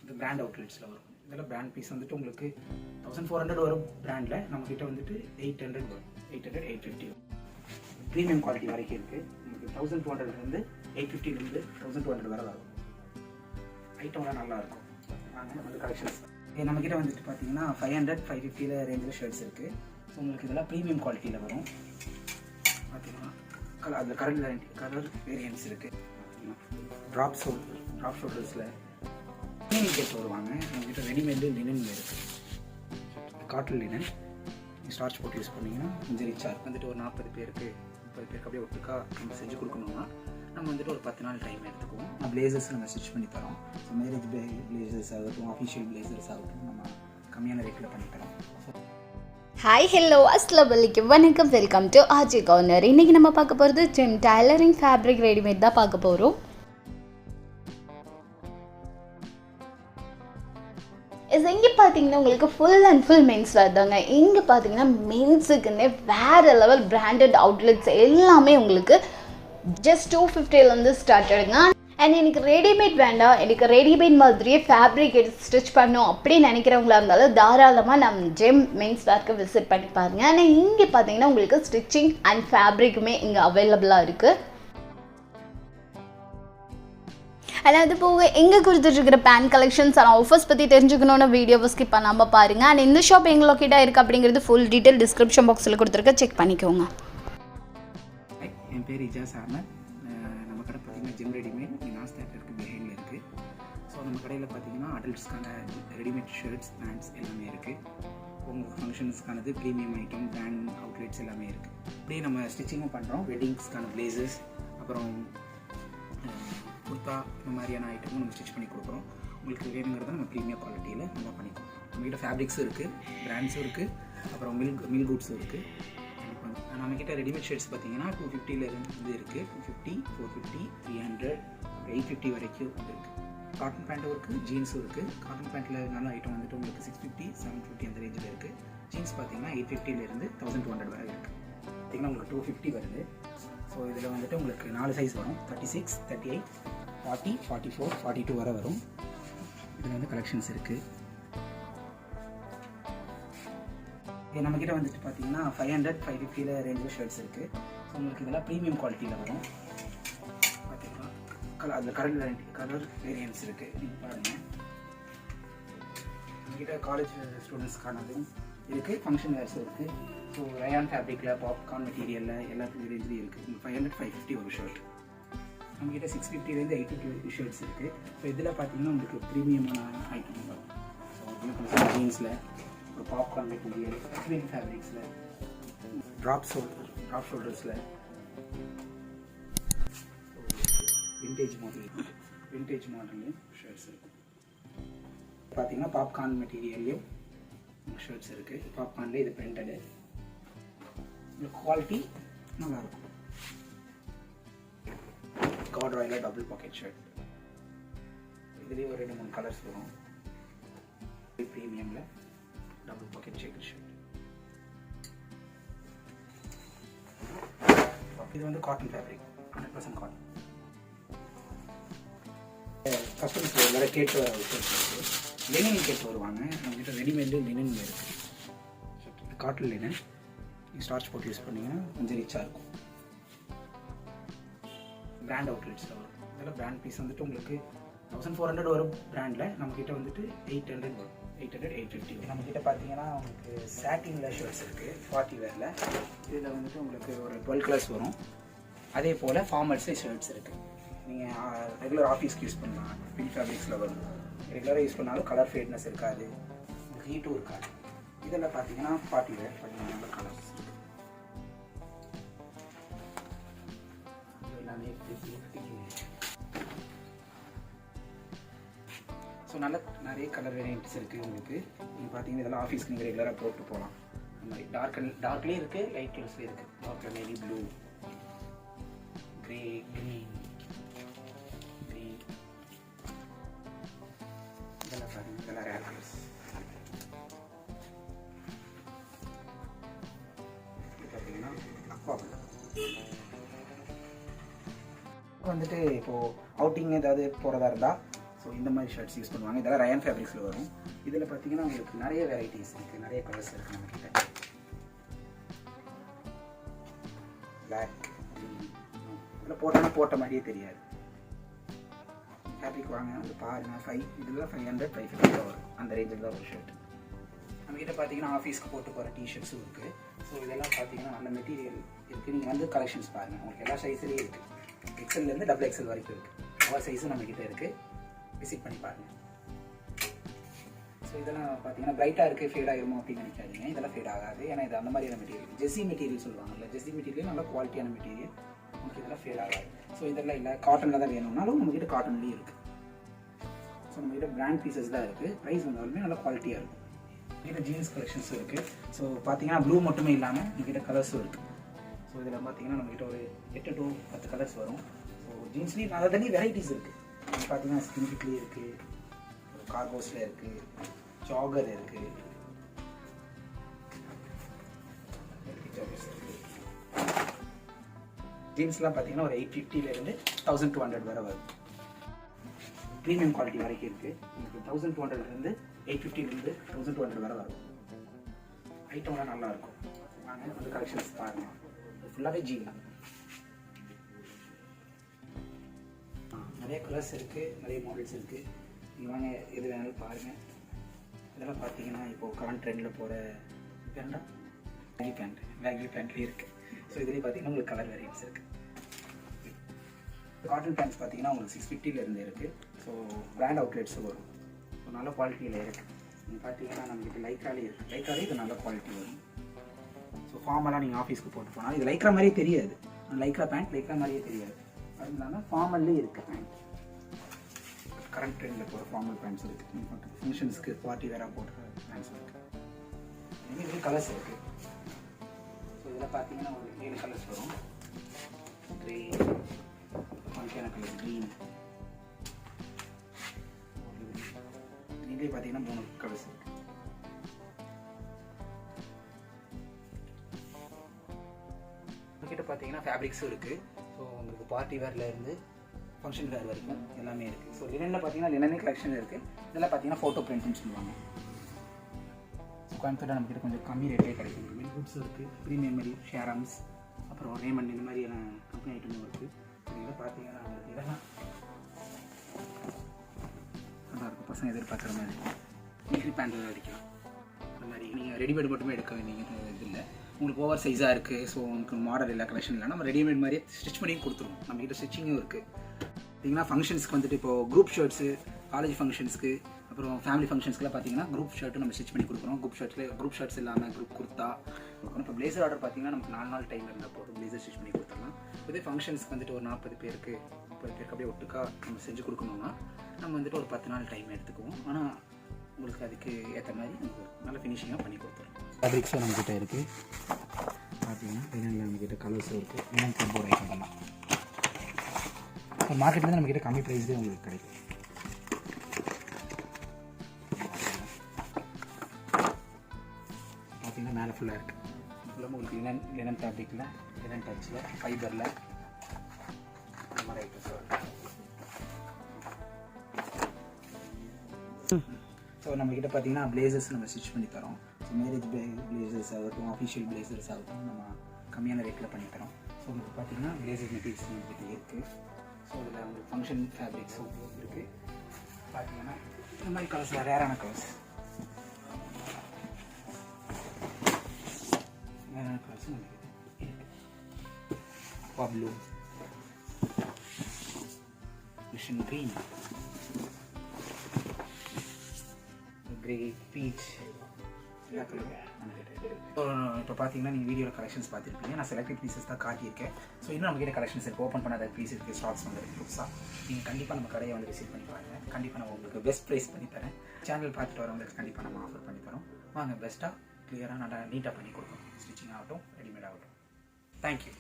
இந்த பிராண்ட் அவுட்லெட்ஸில் வரும். இதில் பிராண்ட் பீஸ் வந்துட்டு உங்களுக்கு 1400 வரும். பிராண்டில் நம்மக்கிட்ட வந்துட்டு 800 வரும். 800 850 ப்ரீமியம் குவாலிட்டி வரைக்கும் இருக்குது. உங்களுக்கு 1200 850 1200 வரை வரும். ஐட்டம்லாம் நல்லாயிருக்கும். வாங்க வந்து கலெக்ஷன்ஸ் நம்மக்கிட்ட வந்துட்டு பார்த்தீங்கன்னா 500 550 ரேஞ்சில் ஷர்ட்ஸ் இருக்குது. ஸோ உங்களுக்கு இதெல்லாம் ப்ரீமியம் குவாலிட்டியில் வரும். பார்த்தீங்கன்னா அதில் கலர் வேரியன்ட்ஸ் இருக்குது. ட்ராப் ஷோல்டர்ஸில் க்ளீனிங் கேட் வருவாங்க. நம்மக்கிட்ட ரெடிமேடு லினன் இருக்குது. காட்டன் லினன் ஸ்டார்ச் போட்டு யூஸ் பண்ணிங்கன்னா கொஞ்சம் ரிச்சாக இருக்கும். வந்துட்டு ஒரு 40 பேருக்கு 30 பேருக்கு அப்படியே ஒட்டுக்கா நம்ம செஞ்சு கொடுக்கணும்னா நம்ம வந்துட்டு ஒரு 10 நாள் டைம் எடுத்துக்குவோம். பிளேசர்ஸ் நம்ம ஸ்டிச் பண்ணி தரோம். ஸோ மேரேஜ் பிளேசர்ஸ் ஆகட்டும், அஃபிஷியல் பிளேசர்ஸ் ஆகட்டும் நம்ம கம்மியான ரேட்டில் பண்ணி தரோம். ஹாய் ஹலோ அஸ்லாம் வலைக்கும், வணக்கம், வெல்கம் டு ஆஜி கார்னர். இன்றைக்கி நம்ம பார்க்க போகிறது ஜிம் டைலரிங் ஃபேப்ரிக் ரெடிமேட் தான் பார்க்க போகிறோம். இங்கே பார்த்தீங்கன்னா உங்களுக்கு ஃபுல் அண்ட் ஃபுல் மென்ஸ் வருதாங்க. இங்கே பார்த்தீங்கன்னா மென்ஸுக்குன்னே வேறு லெவல் பிராண்டட் அவுட்லெட்ஸ் எல்லாமே உங்களுக்கு ஜஸ்ட் 250 ஸ்டார்ட் ஆகிடுங்க. அண்ட் எனக்கு ரெடிமேட் வேண்டாம், எனக்கு ரெடிமேட் மாதிரியே ஃபேப்ரிக் எடுத்து ஸ்டிச் பண்ணணும் அப்படின்னு நினைக்கிறவங்களா இருந்தாலும் தாராளமாக நம்ம ஜிம் மென்ஸ் வேர்க்கு விசிட் பண்ணி பாருங்கள். ஆனால் இங்கே பார்த்தீங்கன்னா உங்களுக்கு ஸ்டிச்சிங் அண்ட் ஃபேப்ரிக்குமே இங்கே அவைலபிளாக இருக்குது. அண்ட் அது போக எங்கே கொடுத்துட்ருக்கிற பேண்ட் கலெக்ஷன்ஸ் அண்ட் ஆஃபர்ஸ் பற்றி தெரிஞ்சுக்கணுன்னு வீடியோவை ஸ்கிப் பண்ணாமல் பாருங்கள். அண்ட் இந்த ஷாப் எங்கே லொக்கேட்டாக இருக்குது அப்படிங்கிறது ஃபுல் டீட்டெயில் டிஸ்கிரிப்ஷன் பாக்ஸில் கொடுத்துருக்க, செக் பண்ணிக்கோங்க. என் பேர் இஜாஸ் அஹமத். நம்ம கடை பார்த்தீங்கன்னா ஜிம் ரெடிமேட் நாஸ் தேட்டர் இருக்குது, பிஹைண்டில் இருக்குது. ஸோ நம்ம கடையில் பார்த்தீங்கன்னா அடல்ட்ஸ்க்கான ரெடிமேட் ஷர்ட்ஸ் பேண்ட்ஸ் எல்லாமே இருக்குது. உங்கள் ஃபங்க்ஷன்ஸ்க்கானது ப்ரீமியம் ஐட்டம் பிராண்ட் அவுட்லெட்ஸ் எல்லாமே இருக்குது. அப்படியே நம்ம ஸ்டிச்சிங்கும் பண்ணுறோம். வெட்டிங்ஸ்க்கான பிளேசஸ், அப்புறம் குர்த்தா, இந்த மாதிரியான ஐட்டமும் நம்ம ஸ்டிச் பண்ணி கொடுக்குறோம். உங்களுக்கு வேணுங்கிறத நம்ம ப்ரீமியம் குவாலிட்டியில் நல்லா பண்ணிக்கிறோம். நம்மக்கிட்ட ஃபேப்ரிக்ஸும் இருக்குது, பிராண்ட்ஸும் இருக்குது, அப்புறம் மில் குட்ஸும் இருக்குது. நம்மக்கிட்ட ரெடிமேட் ஷர்ட்ஸ் பார்த்தீங்கன்னா 250 இருக்குது, 250, 450, 300, 850 வரைக்கும் இருக்குது. காட்டன் பேண்ட்டும் இருக்குது, ஜீன்ஸும் இருக்குது. காட்டன் பேண்ட்டில் நல்ல ஐட்டம் வந்துட்டு உங்களுக்கு 650, 750 அந்த ரேஞ்சில் இருக்குது. ஜீன்ஸ் பார்த்தீங்கன்னா 850 1200 வரை இருக்குது. பார்த்தீங்கன்னா உங்களுக்கு 250 வருது. ஸோ இதில் வந்துட்டு உங்களுக்கு 4 சைஸ் வரும். 36, 38, 40, 44, 42 வரை வரும். இதில் வந்து கலெக்ஷன்ஸ் இருக்குது. நம்மக்கிட்ட வந்துட்டு பார்த்தீங்கன்னா 500, 550 ரேஞ்சில் ஷர்ட்ஸ் இருக்குது. ஸோ உங்களுக்கு இதெல்லாம் ப்ரீமியம் குவாலிட்டியில் வரும். பார்த்தீங்கன்னா அதில் கலர் வேரியன்ட்ஸ் இருக்குது. நீங்கள் பாருங்கள், நம்மக்கிட்ட காலேஜ் ஸ்டூடெண்ட்ஸ்க்கானதும் இருக்குது, ஃபங்க்ஷன் வேர்ஸும் இருக்குது. ஸோ ரயான் ஃபேப்ரிக்கில், பாப்கார்ன் மெட்டீரியலில் எல்லா ரேஞ்சிலையும் இருக்குது. 500, 550 ஒரு ஷர்ட். நம்மக்கிட்ட 650 850 ஷர்ட்ஸ் இருக்குது. ஸோ இதில் பார்த்தீங்கன்னா உங்களுக்கு ப்ரீமியமான ஐட்டம் வரும். ஸோ ஜீன்ஸில், ஒரு பாப்கார்ன் மெட்டீரியல், க்ரீன் ஃபேப்ரிக்ஸில், ட்ராப் ஷோல்டர்ஸில், விண்டேஜ் மாடல்லையும் ஷர்ட்ஸ் இருக்குது. பார்த்தீங்கன்னா பாப்கார்ன் மெட்டீரியல்லையும் ஷர்ட்ஸ் இருக்குது. பாப்கார்ன்லேயே இது பிரிண்டடு, குவாலிட்டி நல்லாயிருக்கும். கார்ட்ராயில் டபுள் பாக்கெட் ஷர்ட். இதுலேயே ஒரு 2-3 கலர்ஸ் வரும். ப்ரீமியமில் டபுள் பாக்கெட் செக்கர் ஷர்ட். இது வந்து காட்டன் ஃபேப்ரிக், 100% காட்டன். கஸ்டமர்ஸ் எல்லாரும் கேட்டு வர ஷர்ட்ஸ் இருக்குது. லினன் கேட்டு வருவாங்க. நம்மகிட்ட ரெடிமேடு லினன் இருக்குது. காட்டன் லினன் ஸ்டார்ச் போட்டு யூஸ் பண்ணிங்கன்னா கொஞ்சம் ரிச்சாக இருக்கும். பிராண்ட் அவுட்லெட்ஸில் வரும். இதெல்லாம் பிராண்ட் பீஸ் வந்துட்டு உங்களுக்கு 1400 வரும். பிராண்டில் நம்மக்கிட்ட வந்துட்டு 800 வரும். 800, 850. நம்மக்கிட்ட பார்த்தீங்கன்னா உங்களுக்கு சாட்டினில் ஷர்ட்ஸ் இருக்குது, 40 வேரில். இதில் வந்துட்டு உங்களுக்கு ஒரு 12 கலர்ஸ் வரும். அதே போல் ஃபார்மல்ஸே ஷர்ட்ஸ் இருக்குது. நீங்கள் ரெகுலர் ஆஃபீஸ்க்கு யூஸ் பண்ணலாம். பின் ஃபேப்ரிக்ஸில் வரும். ரெகுலராக யூஸ் பண்ணாலும் கலர் ஃபேட்னஸ் இருக்காது, ஹீட்டும் இருக்காது. இதெல்லாம் பார்த்தீங்கன்னா 40 வேர், பார்த்தீங்கன்னா கலர்ஸ் எல்லாமே. ஸோ நிறைய கலர் வேரியன்ட்ஸ் இருக்குது உங்களுக்கு. நீங்கள் பார்த்தீங்கன்னா இதெல்லாம் ஆஃபீஸ்க்கு நீங்கள் ரெகுலராக போட்டு போகலாம். இந்த மாதிரி டார்க்லேயும் இருக்குது, லைட் கலர்ஸ்லேயும் இருக்குது. டார்க்கில் நேவி ப்ளூ, கிரே, க்ரீன், இதெல்லாம் பாருங்கள், இதெல்லாம் ரேர் கலர்ஸ். இது பார்த்தீங்கன்னா அக்வா ப்ளூ. வந்துட்டு இப்போது அவுட்டிங் ஏதாவது போகிறதா இருந்தால், ஸோ ஸோ இந்த மாதிரி ஷர்ட்ஸ் யூஸ் பண்ணுவாங்க. இதெல்லாம் ரயான் ஃபேப்ரிக்ஸில் வரும். இதில் பார்த்தீங்கன்னா உங்களுக்கு நிறைய வெரைட்டிஸ் இருக்குது, நிறைய கலர்ஸ் இருக்குது நம்மக்கிட்ட. பிளாக் இதில் போட்டால் போட்ட மாதிரியே தெரியாது. ஃபேப்ரிக் வாங்க வந்து பாருங்கள். இதெல்லாம் 500 550 வரும். அந்த ரேஞ்சில் தான் ஒரு ஷர்ட். நம்மக்கிட்ட பார்த்தீங்கன்னா ஆஃபீஸ்க்கு போட்டு போகிற டிஷர்ட்ஸும் இருக்குது. ஸோ இதெல்லாம் பார்த்தீங்கன்னா நல்ல மெட்டீரியல் இருக்குது. நீங்கள் வந்து கலெக்ஷன்ஸ் பாருங்கள், உங்களுக்கு எல்லா சைஸ்லேயும் இருக்குது. எக்ஸல்லேருந்து XXL வரைக்கும் இருக்குது. எல்லா சைஸும் நம்மக்கிட்ட இருக்குது. விசிட் பண்ணி பாருங்கள். ஸோ இதெல்லாம் பார்த்தீங்கன்னா பிரைட்டாக இருக்குது, ஃபேட் ஆகிருமோ அப்படின்னு நினைக்காதீங்க. இதெல்லாம் ஃபேட் ஆகாது. ஏன்னா இது அந்த மாதிரியான மெட்டீரியல், ஜெஸ்ஸி மெட்டீரியல் சொல்லுவாங்கல்ல, ஜெஸ்ஸி மெட்டீரியல் நல்ல குவாலிட்டியான மெட்டீரியல். உங்களுக்கு இதெல்லாம் ஃபேட் ஆகாது. ஸோ இதெல்லாம் இல்லை காட்டனில் தான் வேணும்னாலும் நம்மக்கிட்ட காட்டன்லேயும் இருக்குது. ஸோ நம்மக்கிட்ட பிராண்ட் பீசஸ் தான் இருக்குது. ப்ரைஸ் வந்தாலுமே நல்ல குவாலிட்டியாக இருக்கும். நம்மக்கிட்ட ஜீன்ஸ் கலெக்ஷன்ஸும் இருக்குது. ஸோ பார்த்தீங்கன்னா ப்ளூ மட்டுமே இல்லாமல் நம்மக்கிட்ட கலர்ஸும் இருக்குது. ஸோ இதில் பார்த்தீங்கன்னா நம்மக்கிட்ட ஒரு 8 to 10 கலர்ஸ் வரும். ஸோ ஜீன்ஸ்லேயும் நிறைய வெரைட்டிஸ் இருக்குது. பார்த்தீங்கன்னா ஸ்கின் ஃபிட்லேயே இருக்குது, கார்கோஸில் இருக்குது, ஜாகர் இருக்குது, ஜீன்ஸ்லாம் பார்த்தீங்கன்னா ஒரு 850 1200 வரை வரும். ப்ரீமியம் குவாலிட்டி வரைக்கும் இருக்குது. உங்களுக்கு 1200 850 1200 வரை வரும். ஐட்டம்லாம் நல்லாயிருக்கும். வாங்க வந்து கலெக்ஷன்ஸ் பாருங்கள். ஃபுல்லாகவே ஜீன் தான். நிறைய கலர்ஸ் இருக்குது, நிறைய மாடல்ஸ் இருக்குது. நீங்கள் வாங்க எது வேணாலும் பாருங்கள். இதெல்லாம் பார்த்தீங்கன்னா இப்போது கரண்ட் ட்ரெண்டில் போகிற வேகி பேண்ட்லேயே இருக்குது. ஸோ இதுலேயே பார்த்தீங்கன்னா உங்களுக்கு கலர் வெரைட்டிஸ் இருக்குது. காட்டன் பேண்ட்ஸ் பார்த்தீங்கன்னா உங்களுக்கு 650 இருக்குது. ஸோ பிராண்ட் அவுட்லெட்ஸும் வரும். ஸோ நல்ல குவாலிட்டியில் இருக்குது. நீங்கள் பார்த்தீங்கன்னா நம்மகிட்ட லைக்ராலே இருக்குது. லைக்ராலே இது நல்ல குவாலிட்டி வரும். ஸோ ஃபார்மலாக நீங்கள் ஆஃபீஸ்க்கு போட்டு போனால் இது லைக்ரா மாதிரியே தெரியாது. லைக்ரா பேண்ட் லைக்ரா மாதிரியே தெரியாது. அது இல்லாமல் ஃபார்மல்லே இருக்குது பேண்ட். கரண்ட் ட்ரெண்டில் போகிற ஃபார்மல் பேண்ட்ஸ் இருக்குது. ஃபங்க்ஷன்ஸ்க்கு பார்ட்டி வேறு போடுற பேண்ட்ஸ் இருக்குது. இதுலேயே கலர்ஸ் இருக்குது. ஸோ இதில் பார்த்தீங்கன்னா ஒரு 7 கலர்ஸ் வரும். கிரே, ஃபங்க்ஷனான கலர் க்ரீன், இதுலேயே பார்த்தீங்கன்னா 3 கலர்ஸ் இருக்குது. நம்மக்கிட்ட பார்த்தீங்கன்னா ஃபேப்ரிக்ஸும் இருக்குது. ஸோ உங்களுக்கு பார்ட்டி வேர்லேருந்து ஃபங்க்ஷன் வேர் வரைக்கும் எல்லாமே இருக்குது. ஸோ லினனில் பார்த்தீங்கன்னா லினனே கலெக்ஷன் இருக்குது. இதெல்லாம் பார்த்தீங்கன்னா ஃபோட்டோ பிரிண்ட்னு சொல்லுவாங்க. ஸோ கோயம்புத்தூரில் நம்மக்கிட்ட கொஞ்சம் கம்மி ரேட்லேயே கிடைக்கும். மில் குட்ஸும் இருக்குது, ப்ரீமியம் மெரி, ஷேரம்ஸ், அப்புறம் ரேமண்ட் இந்த மாதிரியான கம்பெனி ஐட்டமும் இருக்குது. இதெல்லாம் பார்த்தீங்கன்னா இதெல்லாம் நல்லாயிருக்கும். பசங்க எதிர்பார்க்குற மாதிரி மில்ட்ரி பேண்ட் அடிக்கலாம். அந்த மாதிரி நீங்கள் ரெடிமேட் மட்டுமே எடுக்க வேண்டிய இது இல்லை. உங்களுக்கு ஓவர் சைஸாக இருக்குது. ஸோ உங்களுக்கு மாடல் இல்லை, கலெக்ஷன் இல்லை, நம்ம ரெடிமேட் மாதிரியே ஸ்டிச் பண்ணி கொடுத்துருவோம். நம்மக்கிட்ட ஸ்டிச்சிங்கும் இருக்குது. பார்த்தீங்கன்னா ஃபங்க்ஷன்ஸ்க்கு வந்துட்டு இப்போது குரூப் ஷர்ட்ஸு, காலேஜ் ஃபங்க்ஷன்ஸ்க்கு, அப்புறம் ஃபேமிலி ஃபங்க்ஷன்ஸ்க்குலாம் பார்த்தீங்கன்னா குரூப் ஷர்ட்டு நம்ம ஸ்டிச் பண்ணி கொடுக்குறோம். குரூப் ஷர்ட்ஸ் இல்லாமல் குரூப் குர்த்தா கொடுக்குறோம். இப்போ பிளேசர் ஆர்டர் பார்த்தீங்கன்னா நமக்கு 4 நாள் டைம் இருந்தால் போதும், பிளேசர் ஸ்டிச் பண்ணி கொடுத்துடலாம். இதே ஃபங்க்ஷன்ஸ்க்கு வந்துட்டு ஒரு 40 பேருக்கு 30 பேருக்கு அப்படியே ஒட்டுக்கா நம்ம செஞ்சு கொடுக்கணும்னா நம்ம வந்துட்டு ஒரு 10 நாள் டைம் எடுத்துக்குவோம். ஆனால் உங்களுக்கு அதுக்கு ஏற்ற மாதிரி நமக்கு நல்ல ஃபினிஷிங்காக பண்ணி கொடுத்துருவோம். ஃபேப்ரிக்ஸும் நம்மக்கிட்ட இருக்குது. பார்த்தீங்கன்னா லினனில் நம்மக்கிட்ட கலர்ஸும் இருக்குது. லினன் கம்போர்ட் ஐட்டம் பண்ணலாம். இப்போ மார்க்கெட்லேருந்து நம்மக்கிட்ட கம்மி ப்ரைஸ்லேயே உங்களுக்கு கிடைக்கும். பார்த்தீங்கன்னா மேலே ஃபுல்லாக இருக்குது. ஃபுல்லாக உங்களுக்கு லினன் ஃபேப்ரிக்கில், லினன் டச்சில், ஃபைபரில் இந்த மாதிரி ஐட்டம்ஸ் வரும். ஸோ நம்மக்கிட்ட பார்த்தீங்கன்னா பிளேசர்ஸ் நம்ம ஸ்டிச் பண்ணி தரோம். ஸோ மேரேஜ் பிளேசர்ஸ் ஆகட்டும், அஃபிஷியல் பிளேசர்ஸ் ஆகட்டும் நம்ம கம்மியான ரேட்டில் பண்ணித்தரோம். ஸோ உங்களுக்கு பார்த்தீங்கன்னா பிளேசர் மெட்டீரியல்ஸ் நம்மக்கிட்ட இருக்குது. ஸோ இதில் உங்களுக்கு ஃபங்க்ஷன் ஃபேப்ரிக்ஸும் இருக்குது. பார்த்தீங்கன்னா இந்த மாதிரி கலர்ஸில் ரேரான கலர்ஸ் நம்மக்கிட்ட இருக்குது. Bablu, mission green, grey, beach, எல்லா கலரும் இப்போ பார்த்தீங்கன்னா நீங்கள் வீடியோவில் கலெக்ஷன்ஸ் பார்த்துருப்பீங்க. நான் செலக்டட் பீசஸ் தான் காட்டியிருக்கேன். ஸோ இன்னும் நம்மக்கிட்ட கலெக்ஷன்ஸ் இருக்குது. ஓப்பன் பண்ணாத பீஸ் இருக்குது, ஸ்டாக்ஸ் வந்துருக்கு புதுசாக. நீங்கள் கண்டிப்பாக நம்ம கடையை வந்து விசிட் பண்ணி பாருங்கள். கண்டிப்பாக நம்ம உங்களுக்கு பெஸ்ட் ப்ரைஸ் பண்ணி தரேன். சேனல் பார்த்துட்டு வரவங்களுக்கு கண்டிப்பாக நம்ம ஆஃபர் பண்ணி தரோம். வாங்க பெஸ்ட்டாக கிளியராக நல்லா நீட்டாக பண்ணி கொடுக்கணும். ஸ்டிச்சிங் ஆகட்டும், ரெடிமேட் ஆகட்டும். தேங்க்யூ.